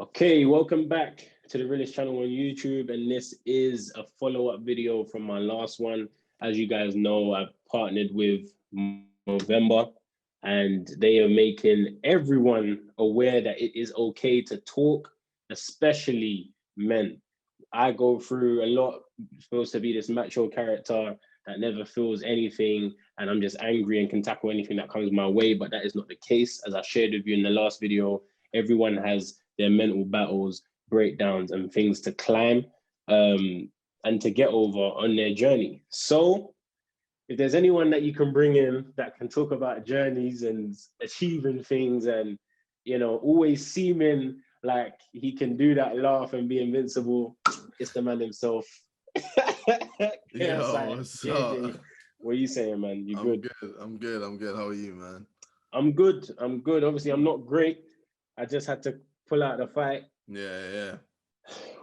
Okay, welcome back to the Realist channel on YouTube, and this is a follow-up video from my last one. As you guys know, I've partnered with Movember, and they are making everyone aware that it is okay to talk, especially men. I go through a lot, supposed to be this macho character that never feels anything, and I'm just angry and can tackle anything that comes my way, but that is not the case. As I shared with you in the last video, everyone has their mental battles, breakdowns, and things to climb and to get over on their journey. So if there's anyone that you can bring in that can talk about journeys and achieving things and, you know, always seeming like he can do that laugh and be invincible, it's the man himself. Yo, what's up? What are you saying, man? You good? I'm good. How are you, man? I'm good. Obviously, I'm not great. I just had to pull out the fight. Yeah.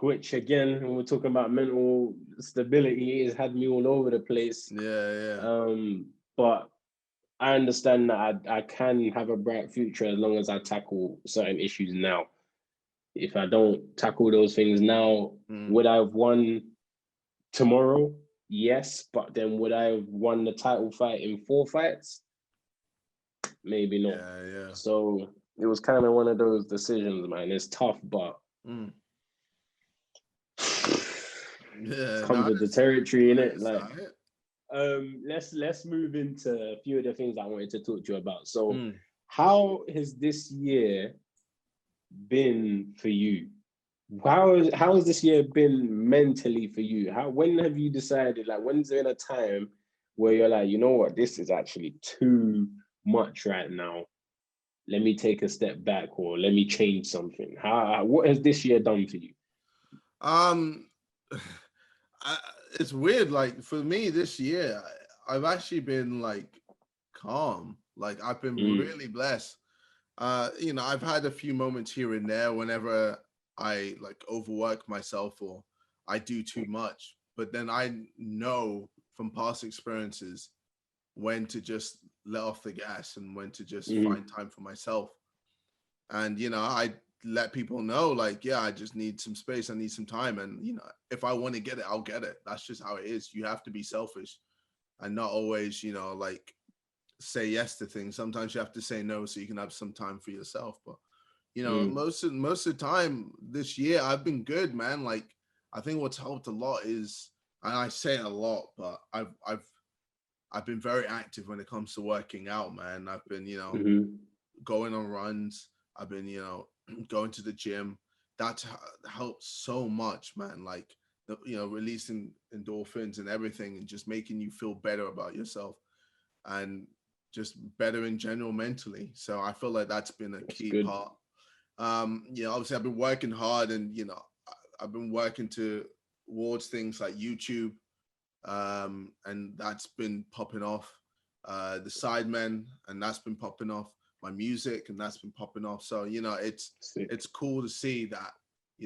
Which again, when we're talking about mental stability, has had me all over the place. Yeah. But I understand that I can have a bright future as long as I tackle certain issues now. If I don't tackle those things now, would I have won tomorrow? Yes, but then would I have won the title fight in 4 fights? Maybe not. Yeah. So it was kind of one of those decisions, man. It's tough, but yeah, comes with the territory, innit? Like, right. let's move into a few of the things I wanted to talk to you about. So, how has this year been for you? How has this year been mentally for you? When have you decided, like, when's there a time where you're like, you know what, this is actually too much right now? Let me take a step back, or let me change something. What has this year done for you? It's weird. Like for me this year, I've actually been like calm. Like I've been really blessed. I've had a few moments here and there whenever I like overwork myself or I do too much. But then I know from past experiences when to just let off the gas and when to just find time for myself. And, I let people know, like, yeah, I just need some space. I need some time. And, if I want to get it, I'll get it. That's just how it is. You have to be selfish and not always, like say yes to things. Sometimes you have to say no so you can have some time for yourself. But, most of the time this year, I've been good, man. Like, I think what's helped a lot is, and I say it a lot, but I've been very active when it comes to working out, man. I've been, going on runs. I've been, going to the gym. That helps so much, man. Like, releasing endorphins and everything and just making you feel better about yourself and just better in general mentally. So I feel like that's been a key part. Obviously I've been working hard and, I've been working towards things like YouTube. And that's been popping off. The Sidemen, and that's been popping off. My music, and that's been popping off. So it's cool to see that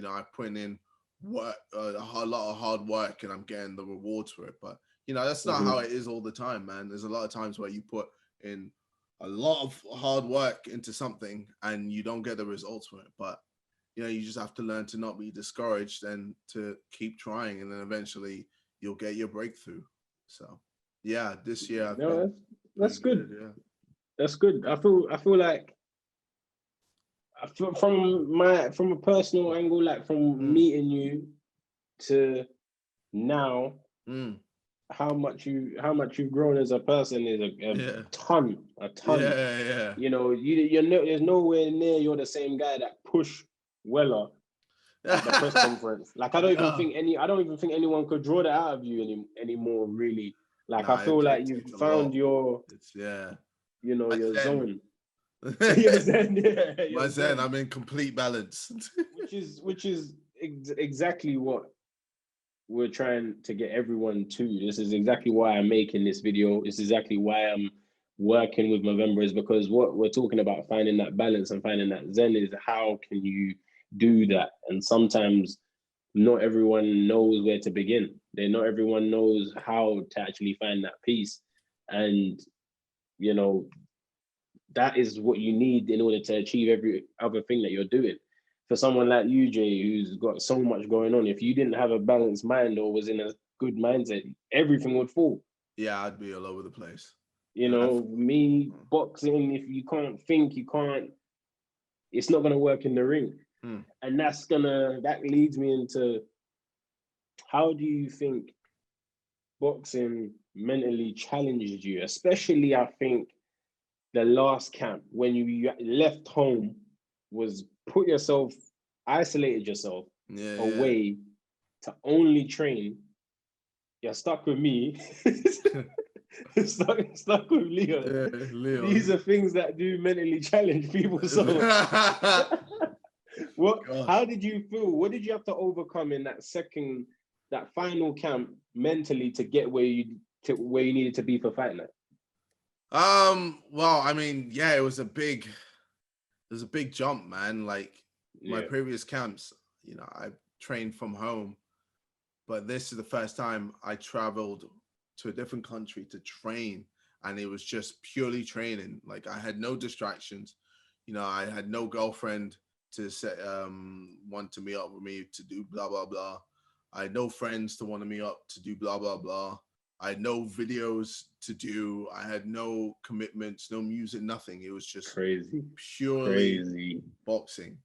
I put in work, a lot of hard work, and I'm getting the rewards for it. But that's not how it is all the time, man. There's a lot of times where you put in a lot of hard work into something and you don't get the results for it. But you just have to learn to not be discouraged and to keep trying, and then eventually you'll get your breakthrough. So yeah, this year that's good. Yeah. That's good. I feel like from a personal angle, like from meeting you to now, how much you've grown as a person is a ton. Yeah. There's nowhere near you're the same guy that pushed Weller at the press conference. Like I don't even think anyone could draw that out of you anymore, really. Like I feel like you've found your your zone. You understand? Yeah, my zen. I'm in complete balance. which is exactly what we're trying to get everyone to. This is exactly why I'm making this video. This is exactly why I'm working with Movember, is because what we're talking about, finding that balance and finding that zen, is how can you do that? And sometimes not everyone knows where to begin. Not everyone knows how to actually find that peace. And that is what you need in order to achieve every other thing that you're doing. for someone like you, Jay, who's got so much going on, if you didn't have a balanced mind or was in a good mindset, everything would fall. Yeah, I'd be all over the place. You know, me boxing, if you can't think, it's not gonna work in the ring. And that leads me into, how do you think boxing mentally challenged you? Especially, I think the last camp when you left home was isolated yourself away to only train. You're stuck with me. stuck with Leon. These are things that do mentally challenge people. So how did you feel? What did you have to overcome in that final camp mentally to get where you needed to be for Fight Night? Well, I mean, yeah, it was a big jump, man. Like my previous camps, you know, I trained from home, but this is the first time I traveled to a different country to train, and it was just purely training. Like I had no distractions, you know, I had no girlfriend to want to meet up with me to do blah blah blah. I had no friends to want to meet up to do blah blah blah. I had no videos to do. I had no commitments, no music, nothing. It was just purely boxing.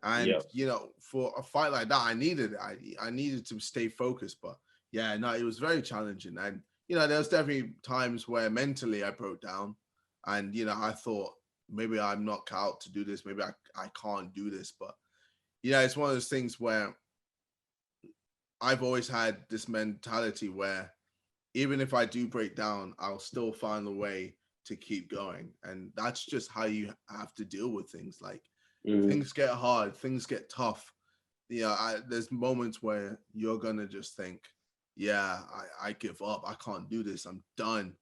And you know, for a fight like that, I needed to stay focused. But yeah, no, it was very challenging. And you know, there was definitely times where mentally I broke down, and you know, I thought maybe I'm not cut out to do this. Maybe I can't do this. But yeah, it's one of those things where I've always had this mentality where even if I do break down, I'll still find a way to keep going. And that's just how you have to deal with things. Like things get hard, things get tough. Yeah, there's moments where you're gonna just think, yeah, I give up. I can't do this. I'm done.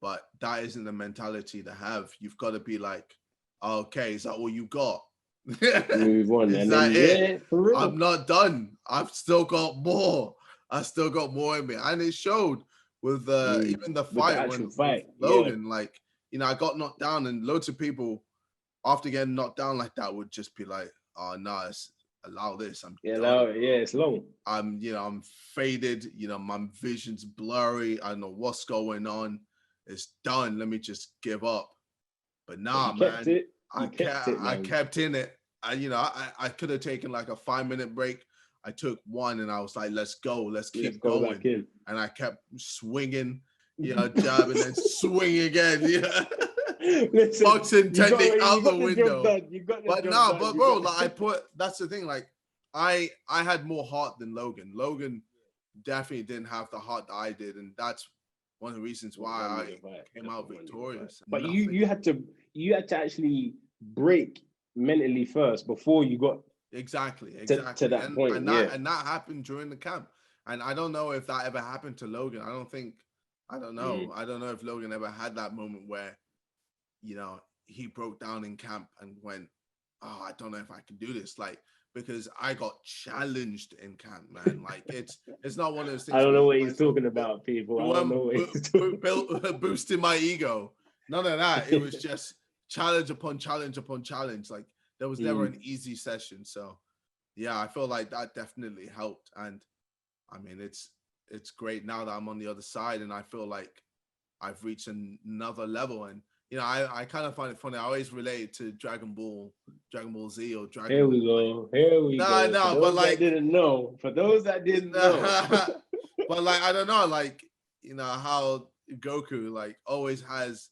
But that isn't the mentality to have. You've got to be like, okay, is that all you got? Move on. Is that it? I'm not done. I've still got more. I still got more in me. And it showed with even the fight with Logan. Like, you know, I got knocked down, and loads of people after getting knocked down like that would just be like, oh no, allow this. It's long. I'm faded, you know, my vision's blurry. I don't know what's going on. It's done. Let me just give up. But nah, man. I kept in it. I could have taken like a 5-minute break. I took one and I was like, let's go. Let's keep going. And I kept swinging, you know, jab and then swing again. Yeah. Listen, boxing technique out the window. But bro, like that's the thing. Like I had more heart than Logan. Logan definitely didn't have the heart that I did. And that's one of the reasons why I came out victorious. But you had to actually break mentally first before you got exactly to that point. And that happened during the camp. And I don't know if that ever happened to Logan. I don't know. I don't know if Logan ever had that moment where, you know, he broke down in camp and went, oh, I don't know if I can do this. Like, because I got challenged in camp, man. Like it's not one of those things. I don't know what he's talking about, people. I don't know what he's talking about. Boosting my ego. None of that. It was just challenge upon challenge upon challenge. Like there was never an easy session. So yeah, I feel like that definitely helped. And I mean, it's great now that I'm on the other side and I feel like I've reached another level. And you know, I kind of find it funny. I always relate to Dragon Ball Z or Dragon Here Ball. Here we go. No, but like didn't know. For those that didn't know. But like I don't know, like you know how Goku like always has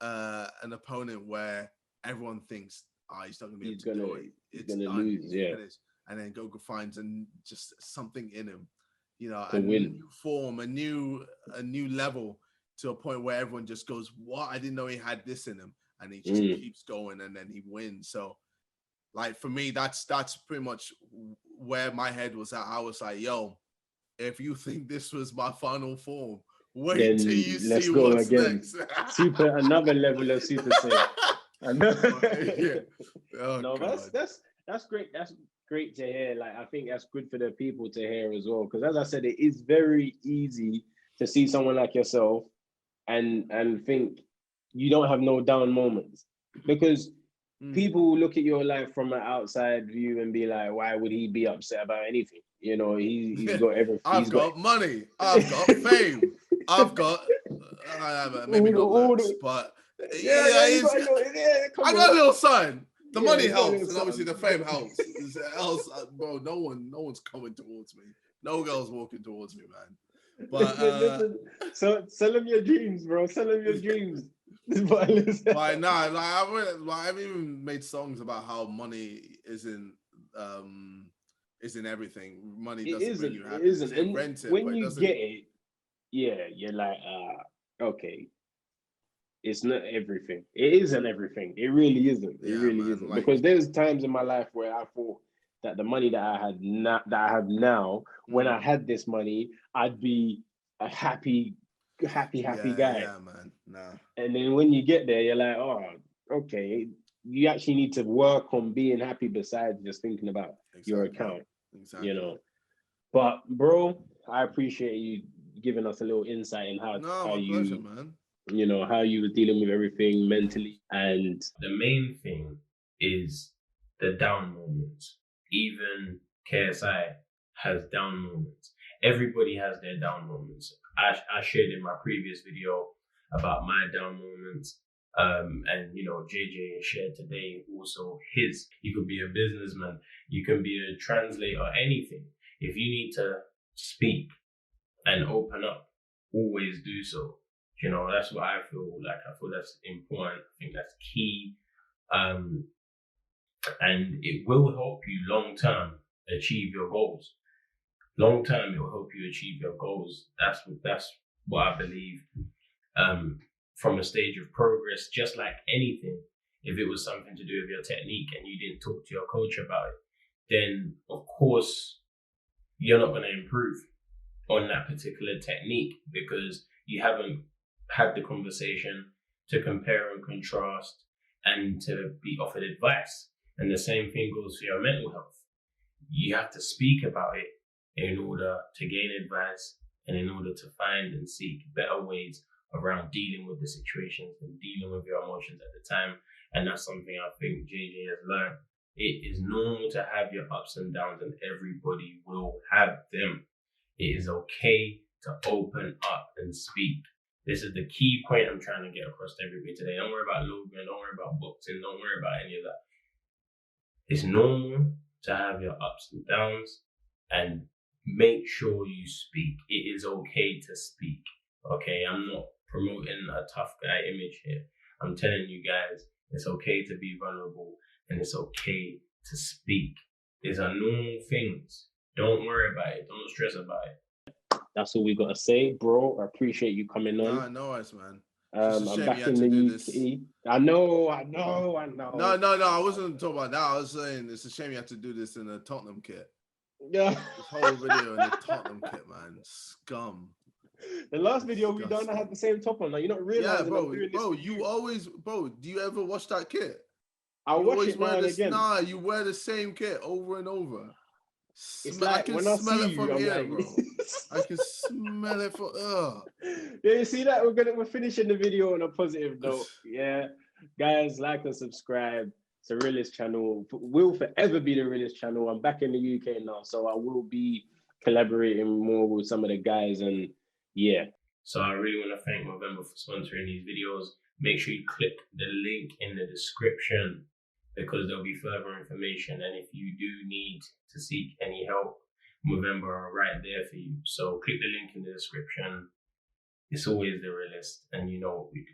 an opponent where everyone thinks, he's not gonna be able to do it. It's gonna lose, finished. And then Goku finds just something in him, you know, a new form, a new level. To a point where everyone just goes, what? I didn't know he had this in him. And he just keeps going and then he wins. So like for me, that's pretty much where my head was at. I was like, yo, if you think this was my final form, wait then till you see what's next. Another level of Super Saiyan. That's great. That's great to hear. Like I think that's good for the people to hear as well. Because as I said, it is very easy to see someone like yourself and think you don't have no down moments, because people will look at your life from an outside view and be like, why would he be upset about anything? You know, he's got everything. I've got money. I've got fame. I've got maybe not looks, but I got a little son. The money helps, and obviously the fame helps. Else, bro, no one's coming towards me. No girl's walking towards me, man. But listen, so sell them your dreams, bro. Sell them your dreams. Why not? I've even made songs about how money isn't everything. Money doesn't bring you happiness. It isn't. And rent it, when you get it, yeah, you're like, okay. It's not everything. It isn't everything. It really isn't. It really isn't. Like, because there's times in my life where I thought that the money that I have now, when I had this money, I'd be a happy guy. Yeah, man. Nah. And then when you get there, you're like, oh, okay. You actually need to work on being happy besides just thinking about your account. Exactly. You know. But bro, I appreciate you giving us a little insight in how pleasure, man. You know, how you were dealing with everything mentally. And the main thing is the down moments. Even KSI has down moments. Everybody has their down moments. I shared in my previous video about my down moments. And you know, JJ shared today also his. You could be a businessman, you can be a translator, anything. If you need to speak and open up, always do so. You know, that's what I feel like. I feel that's important. I think that's key. And it will help you long term achieve your goals. Long term, it will help you achieve your goals. That's what I believe. From a stage of progress, just like anything, if it was something to do with your technique and you didn't talk to your coach about it, then of course you're not going to improve on that particular technique because you haven't had the conversation to compare and contrast and to be offered advice. And the same thing goes for your mental health. You have to speak about it in order to gain advice and in order to find and seek better ways around dealing with the situations and dealing with your emotions at the time. And that's something I think JJ has learned. It is normal to have your ups and downs, and everybody will have them. It is okay to open up and speak. This is the key point I'm trying to get across to everybody today. Don't worry about Logan, don't worry about boxing, don't worry about any of that. It's normal to have your ups and downs, and make sure you speak. It is okay to speak. Okay, I'm not promoting a tough guy image here. I'm telling you guys, it's okay to be vulnerable and it's okay to speak. These are normal things. Don't worry about it. Don't stress about it. That's all we got to say, bro. I appreciate you coming on. No worries, man. I'm back in the UK. I know. No, I wasn't talking about that. I was saying it's a shame you had to do this in a Tottenham kit. Yeah. This whole video in a Tottenham kit, man. Scum. The last video we done, I had the same top on. Like, you're not realizing. Yeah, bro. You always, bro. Do you ever watch that kit? I watch it now and again. Nah, you wear the same kit over and over. It's like I can smell it from here, bro. I can smell it from. Yeah, you see that? We're finishing the video on a positive note. Yeah, guys, like and subscribe. It's the realest channel. Will forever be the realest channel. I'm back in the UK now, so I will be collaborating more with some of the guys, and yeah. So I really want to thank Movember for sponsoring these videos. Make sure you click the link in the description, because there'll be further information. And if you do need to seek any help, Movember are right there for you. So click the link in the description. It's always the realest, and you know what we do.